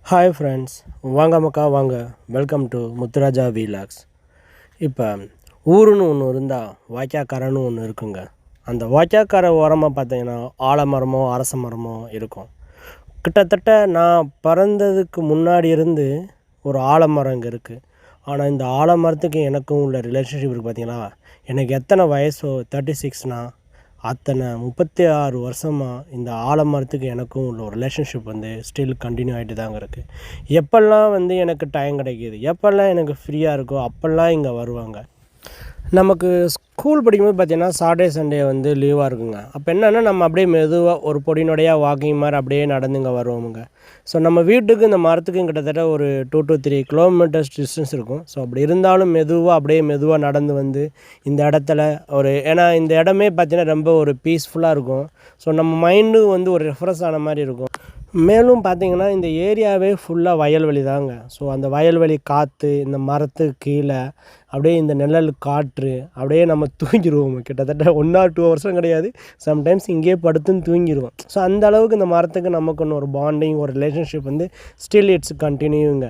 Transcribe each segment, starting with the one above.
Hi friends, வாங்க மக்கா வாங்க. Welcome to Muthuraja vlogs. இப்போ ஊருன்னு ஒன்று இருந்தால் வாய்க்காக்காரன்னு ஒன்று இருக்குங்க. அந்த வாய்க்காக்கார ஓரமாக பார்த்தீங்கன்னா ஆலமரமோ அரச மரமோ இருக்கும். கிட்டத்தட்ட நான் பிறந்ததுக்கு முன்னாடி இருந்து ஒரு ஆலமரம் இங்கே இருக்குது. ஆனால் இந்த ஆலமரத்துக்கு எனக்கும் உள்ள ரிலேஷன்ஷிப் இருக்குது. பார்த்தீங்களா, எனக்கு எத்தனை வயசோ 36னா அத்தனை 36 வருஷமாக இந்த ஆலமரத்துக்கு எனக்கும் உள்ள ஒரு ரிலேஷன்ஷிப் ஸ்டில் கண்டினியூ ஆகிட்டு தாங்க இருக்குது. எப்போல்லாம் எனக்கு டைம் கிடைக்கிது, எப்போல்லாம் எனக்கு ஃப்ரீயாக இருக்கோ அப்போல்லாம் இங்கே வருவாங்க. நமக்கு ஸ்கூல் படிக்கும்போது பார்த்திங்கன்னா சாட்டர்டே சண்டே லீவாக இருக்குங்க. அப்போ என்னென்னா நம்ம அப்படியே மெதுவாக ஒரு பொடிநடையாக வாக்கிங் மாதிரி அப்படியே நடந்துங்க வருவோமுங்க. ஸோ நம்ம வீட்டுக்கு இந்த மரத்துக்கும் கிட்டத்தட்ட ஒரு 2 to 3 கிலோமீட்டர்ஸ் டிஸ்டன்ஸ் இருக்கும். ஸோ அப்படி இருந்தாலும் அப்படியே மெதுவாக நடந்து இந்த இடத்துல ஏன்னா இந்த இடமே பார்த்திங்கன்னா ரொம்ப ஒரு பீஸ்ஃபுல்லாக இருக்கும். ஸோ நம்ம மைண்டு ஒரு ரெஃப்ரெஷ் ஆன மாதிரி இருக்கும். மேலும் பார்த்திங்கன்னா இந்த ஏரியாவே ஃபுல்லாக வயல்வெளி தாங்க. ஸோ அந்த வயல்வெளி காற்று, இந்த மரத்துக்கு கீழே அப்படியே இந்த நிழல் காற்று, அப்படியே நம்ம தூங்கிடுவோம். கிட்டத்தட்ட 1 or 2 வருஷம் கிடையாது, சம்டைம்ஸ் இங்கேயே படுத்துன்னு தூங்கிடுவோம். ஸோ அந்த அளவுக்கு இந்த மரத்துக்கு நமக்குன்னு ஒரு பாண்டிங், ஒரு ரிலேஷன்ஷிப் ஸ்டில் இட்ஸ் கண்டினியூங்க.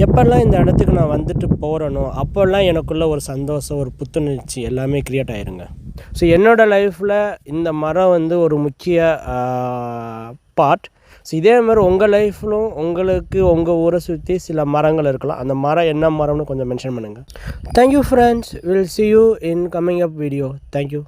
எப்போல்லாம் இந்த இடத்துக்கு நான் வந்துட்டு போகிறேனோ அப்போல்லாம் எனக்குள்ள ஒரு சந்தோஷம், ஒரு புத்துணர்ச்சி எல்லாமே க்ரியேட் ஆயிருங்க. ஸோ என்னோடய லைஃப்பில் இந்த மரம் ஒரு முக்கிய பார்ட். ஸோ இதே மாதிரி உங்கள் லைஃப்லும் உங்களுக்கு உங்கள் ஊரை சுற்றி சில மரங்கள் இருக்கலாம். அந்த மரம் என்ன மரம்னு கொஞ்சம் மென்ஷன் பண்ணுங்கள். Thank you friends, will see you in coming up video. Thank you.